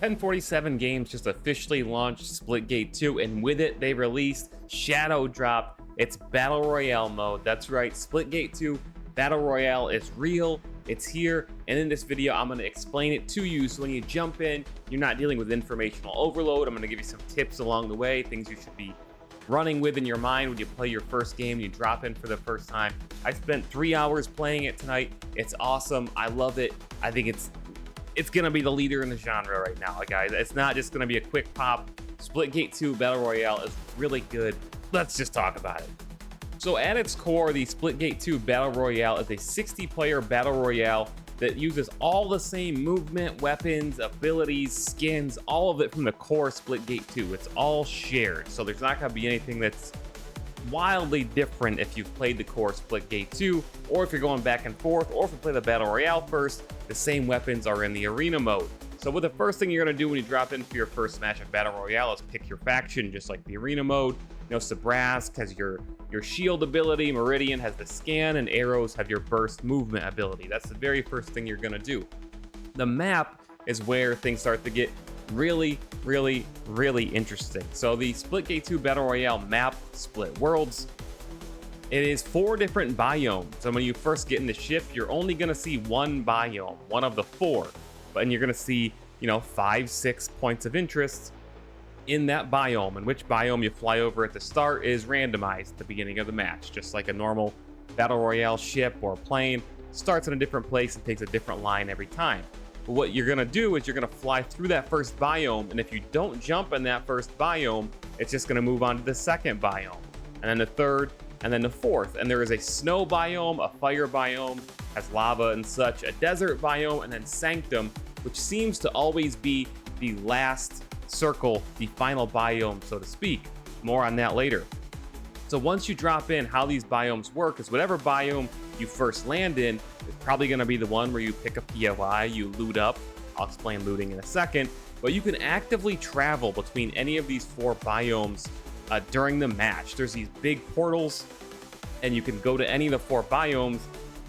1047 Games just officially launched Splitgate 2, and with it, they released Shadow Drop. It's Battle Royale mode. That's right, Splitgate 2 Battle Royale is real. It's here, and in this video, I'm going to explain it to you so when you jump in, you're not dealing with informational overload. I'm going to give you some tips along the way, things you should be running with in your mind when you play your first game, you drop in for the first time. I spent 3 hours playing it tonight. It's awesome. I love it. I think it's gonna be the leader in the genre right now, guys. It's not just gonna be a quick pop. Splitgate 2 Battle Royale is really good. Let's just talk about it. So at its core, the Splitgate 2 Battle Royale is a 60-player Battle Royale that uses all the same movement, weapons, abilities, skins, all of it from the core Splitgate 2. It's all shared, so there's not gonna be anything that's wildly different if you've played the core Splitgate 2, or if you're going back and forth, or if you play the Battle Royale first, the same weapons are in the arena mode. So what the first thing you're gonna do when you drop in for your first match of Battle Royale is pick your faction, just like the arena mode. You know, Sabrask has your shield ability, Meridian has the scan, and Arrows have your burst movement ability. That's the very first thing you're gonna do. The map is where things start to get really interesting. So the Splitgate 2 Battle Royale map, Split Worlds, it is 4 different biomes. So when you first get in the ship, you're only gonna see one biome, one of the 4, and you're gonna see, you know, 5-6 points of interest in that biome, and which biome you fly over at the start is randomized at the beginning of the match, just like a normal Battle Royale ship or plane. Starts in a different place and takes a different line every time. But what you're gonna do is you're gonna fly through that first biome, and if you don't jump in that first biome, it's just gonna move on to the second biome, and then the third, and then the fourth. And there is a snow biome, a fire biome, has lava and such, a desert biome, and then Sanctum, which seems to always be the last circle, the final biome, so to speak. More on that later. So once you drop in, how these biomes work is whatever biome you first land in is probably going to be the one where you pick a POI, you loot up. I'll explain looting in a second, but you can actively travel between any of these 4 biomes during the match. There's these big portals, and you can go to any of the 4 biomes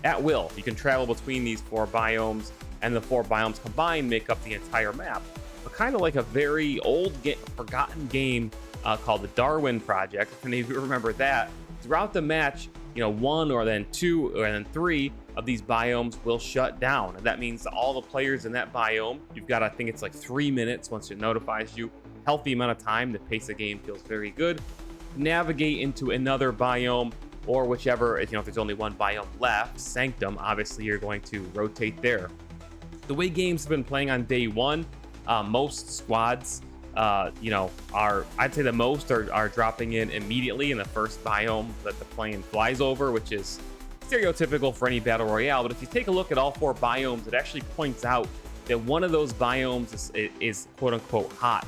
at will. You can travel between these 4 biomes, and the 4 biomes combined make up the entire map. But kind of like a very old, forgotten game called the Darwin Project. If any of you remember that, throughout the match, you know, 1 or then 2 or then 3 of these biomes will shut down. And that means that all the players in that biome, you've got, I think it's like 3 minutes once it notifies you, healthy amount of time. The pace of game feels very good. Navigate into another biome, or whichever, you know, if there's only one biome left, Sanctum, obviously you're going to rotate there. The way games have been playing on day 1, most squads, you know, I'd say the most are dropping in immediately in the first biome that the plane flies over, which is stereotypical for any Battle Royale. But if you take a look at all 4 biomes, it actually points out that one of those biomes is quote unquote hot,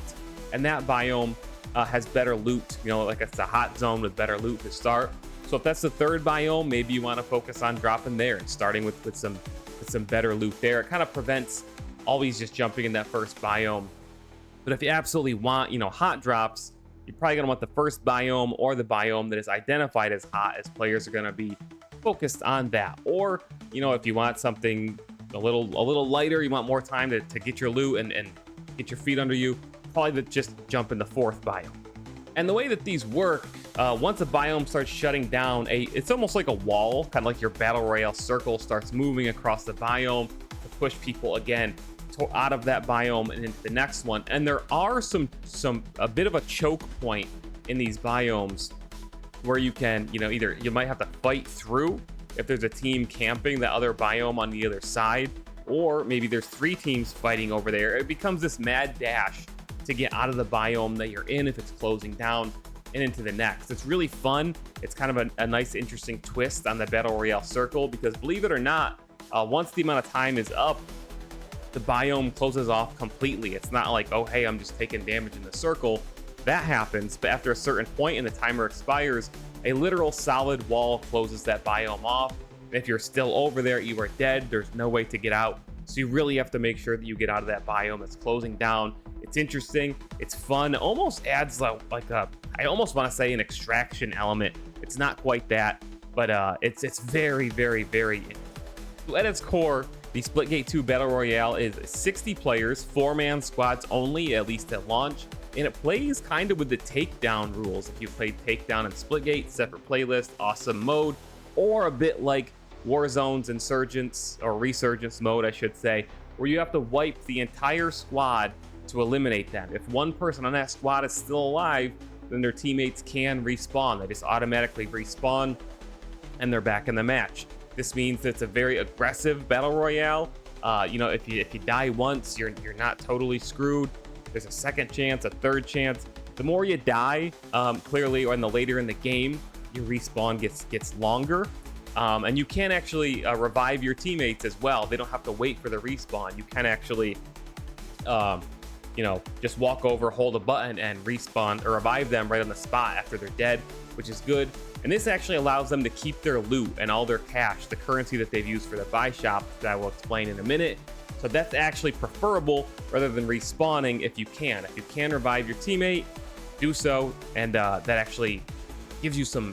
and that biome has better loot. You know, like it's a hot zone with better loot to start. So if that's the 3rd biome, maybe you want to focus on dropping there and starting with some better loot there. It kind of prevents always just jumping in that first biome. But if you absolutely want, you know, hot drops, you're probably gonna want the first biome or the biome that is identified as hot, as players are gonna be focused on that. Or, you know, if you want something a little lighter, you want more time to get your loot and get your feet under you, probably just jump in the 4th biome. And the way that these work, once a biome starts shutting down, it's almost like a wall, kind of like your Battle Royale circle starts moving across the biome to push people again out of that biome and into the next one. And there are a bit of a choke point in these biomes where you can, you know, either you might have to fight through if there's a team camping the other biome on the other side, or maybe there's 3 teams fighting over there. It becomes this mad dash to get out of the biome that you're in if it's closing down and into the next. It's really fun. It's kind of a nice, interesting twist on the Battle Royale circle, because believe it or not, once the amount of time is up, the biome closes off completely. It's not like, oh, hey, I'm just taking damage in the circle. That happens, but after a certain point and the timer expires, a literal solid wall closes that biome off. And if you're still over there, you are dead. There's no way to get out. So you really have to make sure that you get out of that biome that's closing down. It's interesting. It's fun. It almost adds like I almost want to say an extraction element. It's not quite that, but it's very interesting. So at its core, The Splitgate 2 Battle Royale is 60 players, 4-man squads only, at least at launch, and it plays kind of with the takedown rules. If you played Takedown and Splitgate, separate playlist, awesome mode, or a bit like Warzone's Insurgents, or Resurgence mode, I should say, where you have to wipe the entire squad to eliminate them. If one person on that squad is still alive, then their teammates can respawn. They just automatically respawn, and they're back in the match. This means that it's a very aggressive battle royale. If you die once, you're not totally screwed. There's a second chance, a third chance. The more you die, clearly, or later in the game, your respawn gets longer. And you can actually revive your teammates as well. They don't have to wait for the respawn. You can actually, just walk over, hold a button, and respawn or revive them right on the spot after they're dead, which is good. And this actually allows them to keep their loot and all their cash, the currency that they've used for the buy shop that I will explain in a minute. So that's actually preferable rather than respawning if you can. If you can revive your teammate, do so, and that actually gives you some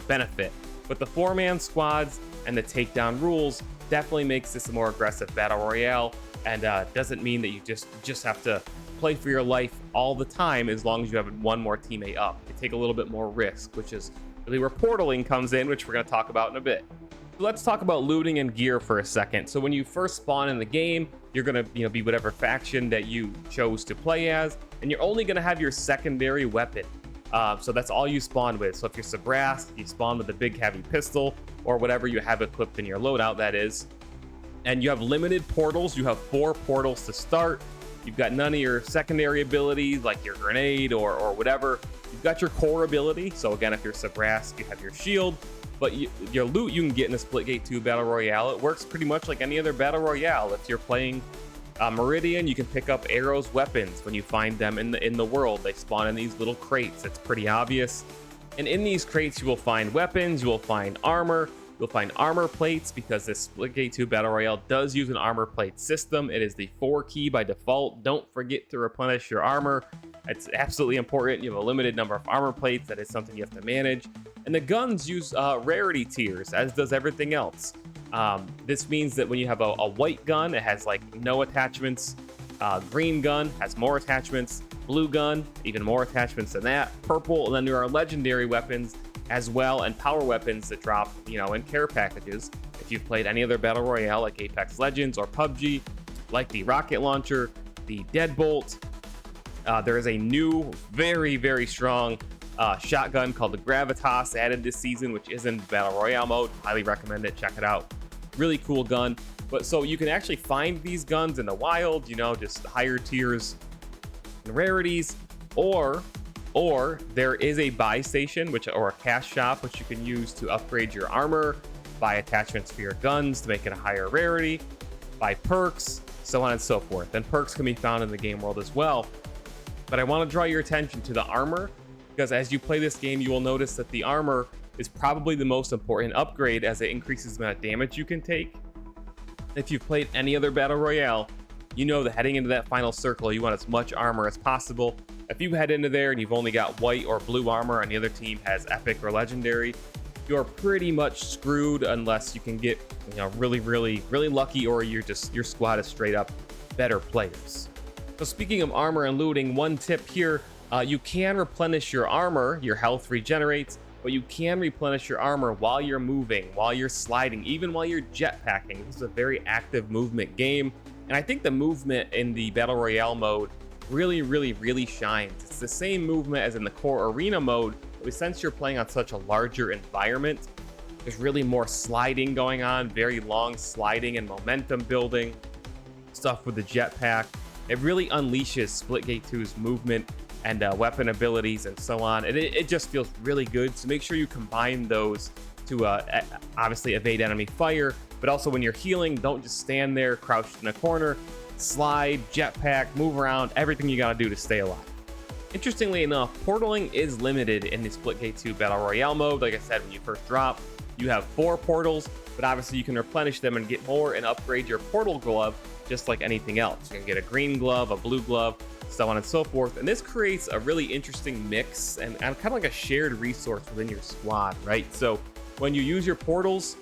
benefit. But the 4-man squads and the takedown rules definitely makes this a more aggressive battle royale, and doesn't mean that you just have to play for your life all the time as long as you have one more teammate up. You take a little bit more risk, which is really where portaling comes in, which we're going to talk about in a bit. So let's talk about looting and gear for a second. So when you first spawn in the game, you're going to be whatever faction that you chose to play as, and you're only going to have your secondary weapon. So that's all you spawn with. So if you're Sabras, you spawn with a big heavy pistol or whatever you have equipped in your loadout, that is. And you have limited portals. You have 4 portals to start. You've got none of your secondary abilities like your grenade or whatever. You've got your core ability. So again, if you're Sabras, you have your shield. But your loot you can get in the Splitgate 2 Battle Royale. It works pretty much like any other Battle Royale. If you're playing Meridian, you can pick up arrows, weapons when you find them in the world. They spawn in these little crates. It's pretty obvious. And in these crates, you will find weapons, you will find armor, you'll find armor plates, because this Splitgate 2 Battle Royale does use an armor plate system. It is the 4 key by default. Don't forget to replenish your armor. It's absolutely important. You have a limited number of armor plates. That is something you have to manage. And the guns use rarity tiers, as does everything else. This means that when you have a white gun, it has like no attachments. Green gun has more attachments. Blue gun, even more attachments than that. Purple, and then there are legendary weapons as well, and power weapons that drop, in care packages. If you've played any other Battle Royale like Apex Legends or PUBG, like the rocket launcher, the deadbolt, there is a new, very, very strong shotgun called the Gravitas added this season, which is in Battle Royale mode. Highly recommend it. Check it out. Really cool gun. But so you can actually find these guns in the wild, just higher tiers and rarities, or there is a buy station, or a cash shop, which you can use to upgrade your armor, buy attachments for your guns to make it a higher rarity, buy perks, so on and so forth. And perks can be found in the game world as well. But I want to draw your attention to the armor, because as you play this game, you will notice that the armor is probably the most important upgrade, as it increases the amount of damage you can take. If you've played any other Battle Royale, you know that heading into that final circle, you want as much armor as possible. If you head into there and you've only got white or blue armor and the other team has epic or legendary, you're pretty much screwed unless you can get, really, really, really lucky, or your squad is straight up better players. So speaking of armor and looting, one tip here, you can replenish your armor. Your health regenerates, but you can replenish your armor while you're moving, while you're sliding, even while you're jetpacking. This is a very active movement game, and I think the movement in the Battle Royale mode really, really, really shines. It's the same movement as in the core arena mode, but since you're playing on such a larger environment, there's really more sliding going on, very long sliding and momentum building stuff with the jetpack. It really unleashes Splitgate 2's movement and weapon abilities and so on. And it just feels really good. So make sure you combine those to obviously evade enemy fire, but also when you're healing, don't just stand there crouched in a corner. Slide, jetpack, move around, everything you gotta do to stay alive. Interestingly enough, portaling is limited in the Splitgate 2 Battle Royale mode. Like I said, when you first drop, you have 4 portals, but obviously you can replenish them and get more and upgrade your portal glove just like anything else. You can get a green glove, a blue glove, so on and so forth. And this creates a really interesting mix and kind of like a shared resource within your squad, right? So when you use your portals,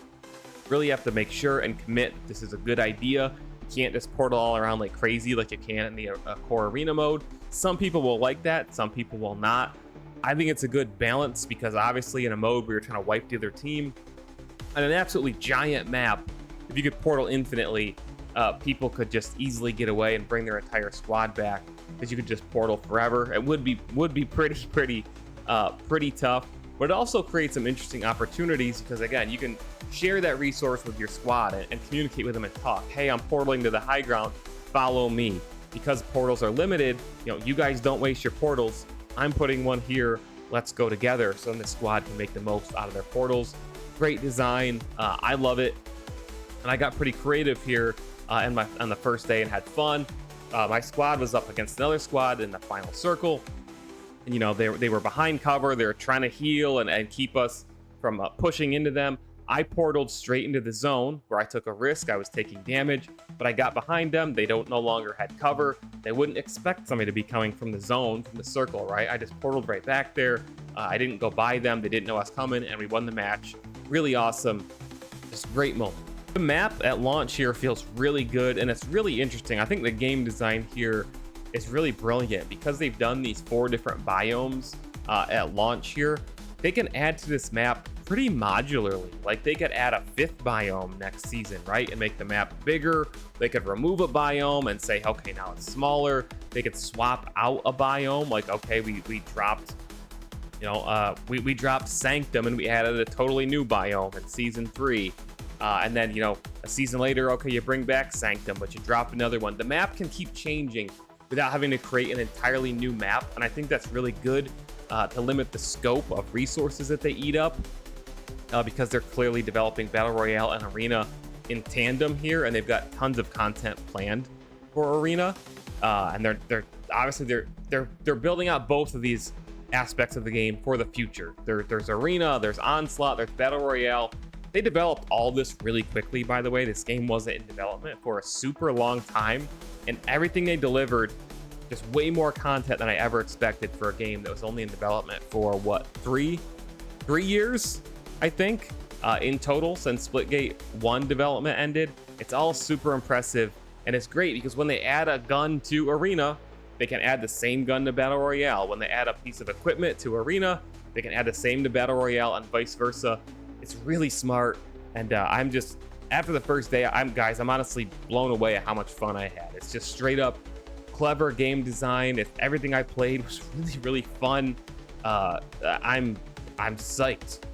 really have to make sure and commit that this is a good idea. You can't just portal all around like crazy like you can in the core arena mode. Some people will like that, some people will not. I think it's a good balance because obviously in a mode where you're trying to wipe the other team, on an absolutely giant map, if you could portal infinitely, people could just easily get away and bring their entire squad back because you could just portal forever. It would be pretty tough, but it also creates some interesting opportunities because again, you can share that resource with your squad and communicate with them and talk. Hey, I'm portaling to the high ground, follow me. Because portals are limited, you guys don't waste your portals. I'm putting one here. Let's go together. So then the squad can make the most out of their portals. Great design. I love it. And I got pretty creative here on the first day and had fun. My squad was up against another squad in the final circle. And, they were behind cover. They were trying to heal and keep us from pushing into them. I portaled straight into the zone where I took a risk. I was taking damage, but I got behind them. They no longer had cover. They wouldn't expect somebody to be coming from the zone, from the circle, right? I just portaled right back there. I didn't go by them. They didn't know I was coming, and we won the match. Really awesome. Just great moment. The map at launch here feels really good, and it's really interesting. I think the game design here is really brilliant because they've done these 4 different biomes at launch here. They can add to this map pretty modularly. Like they could add a 5th biome next season, right? And make the map bigger. They could remove a biome and say, okay, now it's smaller. They could swap out a biome. Like, okay, we dropped, we dropped Sanctum and we added a totally new biome in season 3. And then, a season later, okay, you bring back Sanctum, but you drop another one. The map can keep changing without having to create an entirely new map. And I think that's really good to limit the scope of resources that they eat up. Because they're clearly developing Battle Royale and Arena in tandem here, and they've got tons of content planned for Arena. And they're obviously they're building out both of these aspects of the game for the future. There's Arena, there's Onslaught, there's Battle Royale. They developed all this really quickly, by the way. This game wasn't in development for a super long time, and everything they delivered, just way more content than I ever expected for a game that was only in development for what, three years? I think, in total since Splitgate 1 development ended. It's all super impressive, and it's great because when they add a gun to Arena, they can add the same gun to Battle Royale. When they add a piece of equipment to Arena, they can add the same to Battle Royale and vice versa. It's really smart, and I'm just, after the first day, I'm honestly blown away at how much fun I had. It's just straight up clever game design. Everything I played was really, really fun. I'm psyched.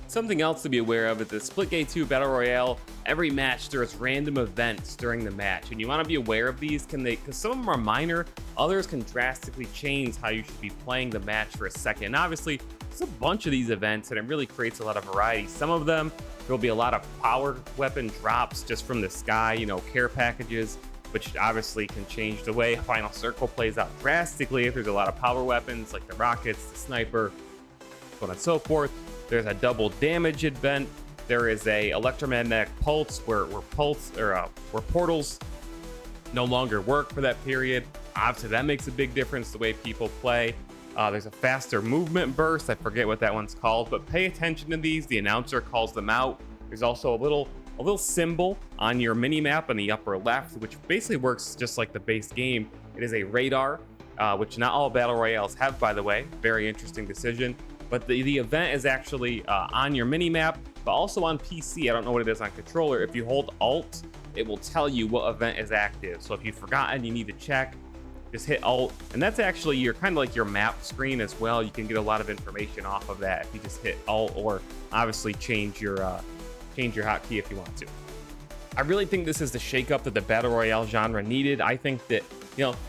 Something else to be aware of is the Splitgate 2 Battle Royale. Every match, there's random events during the match, and you want to be aware of these. Because some of them are minor, others can drastically change how you should be playing the match for a second. And obviously, there's a bunch of these events, and it really creates a lot of variety. Some of them, there'll be a lot of power weapon drops just from the sky, care packages, which obviously can change the way Final Circle plays out drastically if there's a lot of power weapons like the rockets, the sniper, so on and so forth. There's a double damage event. There is a electromagnetic pulse where portals no longer work for that period. Obviously, that makes a big difference the way people play. There's a faster movement burst. I forget what that one's called, but pay attention to these. The announcer calls them out. There's also a little symbol on your mini map in the upper left, which basically works just like the base game. It is a radar, which not all battle royales have, by the way. Very interesting decision. But the event is actually on your mini map, but also on PC. I don't know what it is on controller. If you hold Alt, it will tell you what event is active. So if you've forgotten, you need to check, just hit Alt. And that's actually kind of like your map screen as well. You can get a lot of information off of that if you just hit Alt, or obviously change your hotkey if you want to. I really think this is the shakeup that the Battle Royale genre needed. I think that,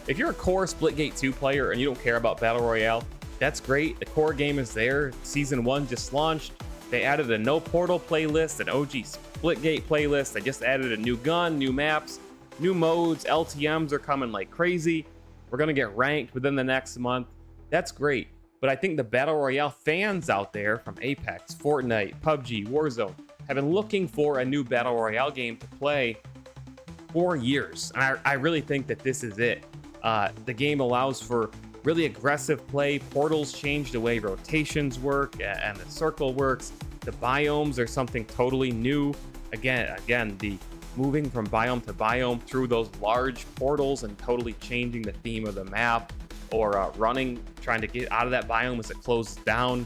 if you're a core Splitgate 2 player and you don't care about Battle Royale, that's great. The core game is there. Season 1 just launched. They added a no portal playlist, an OG Splitgate playlist. They just added a new gun, new maps, new modes. LTMs are coming like crazy. We're going to get ranked within the next month. That's great. But I think the Battle Royale fans out there from Apex, Fortnite, PUBG, Warzone have been looking for a new Battle Royale game to play for years. And I really think that this is it. The game allows for really aggressive play. Portals change the way rotations work and the circle works. The biomes are something totally new. again, the moving from biome to biome through those large portals and totally changing the theme of the map, or trying to get out of that biome as it closes down.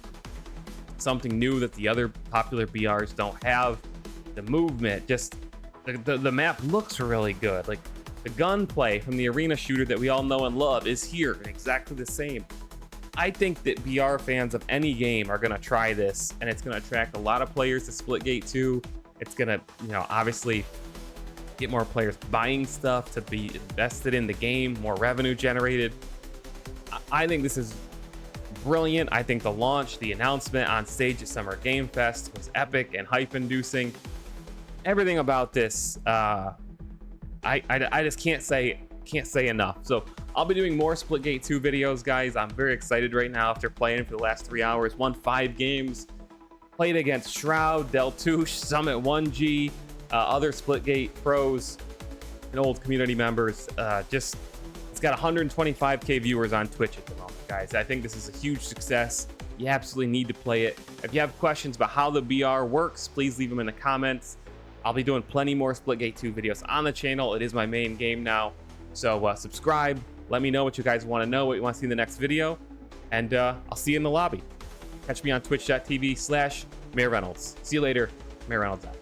Something new that the other popular BRs don't have. The movement, just the map looks really good. Like, the gunplay from the arena shooter that we all know and love is here and exactly the same. I think that BR fans of any game are going to try this, and it's going to attract a lot of players to Splitgate 2. It's going to, obviously get more players buying stuff to be invested in the game, more revenue generated. I think this is brilliant. I think the launch, the announcement on stage at Summer Game Fest was epic and hype-inducing. Everything about this, I just can't say enough. So I'll be doing more Splitgate 2 videos, guys. I'm very excited right now after playing for the last 3 hours. Won 5 games. Played against Shroud, Deltouche, Summit 1G, other Splitgate pros and old community members. It's got 125k viewers on Twitch at the moment, guys. I think this is a huge success. You absolutely need to play it. If you have questions about how the BR works, please leave them in the comments. I'll be doing plenty more Splitgate 2 videos on the channel. It is my main game now. So subscribe. Let me know what you guys want to know, what you want to see in the next video. And I'll see you in the lobby. Catch me on twitch.tv/Mayor Reynolds. See you later. Mayor Reynolds out.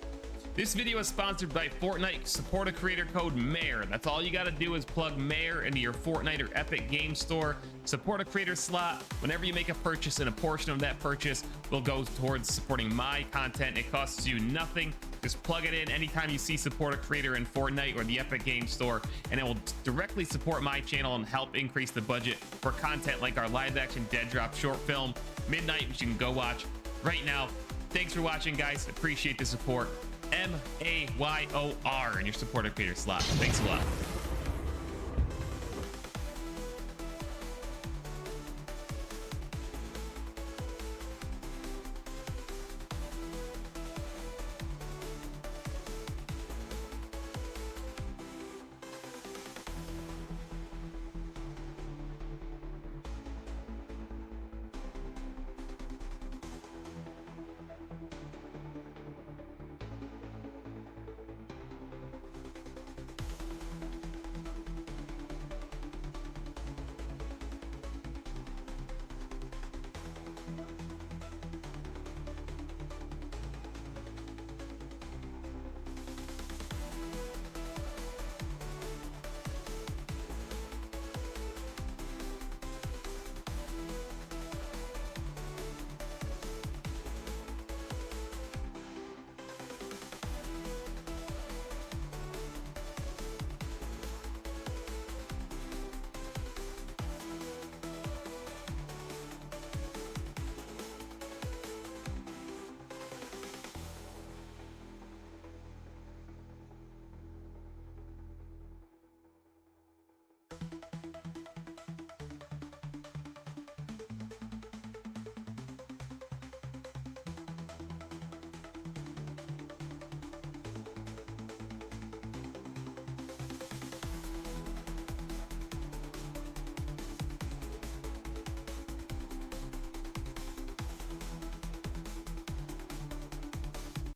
This video is sponsored by Fortnite. Support a creator code MAYOR. That's all you got to do is plug MAYOR into your Fortnite or Epic Game Store. Support a creator slot. Whenever you make a purchase, and a portion of that purchase will go towards supporting my content. It costs you nothing. Just plug it in anytime you see support a creator in Fortnite or the Epic Game Store, and it will directly support my channel and help increase the budget for content like our live action Dead Drop short film, Midnight, which you can go watch right now. Thanks for watching, guys. Appreciate the support. MAYOR in your supporter creator slot. Thanks a lot.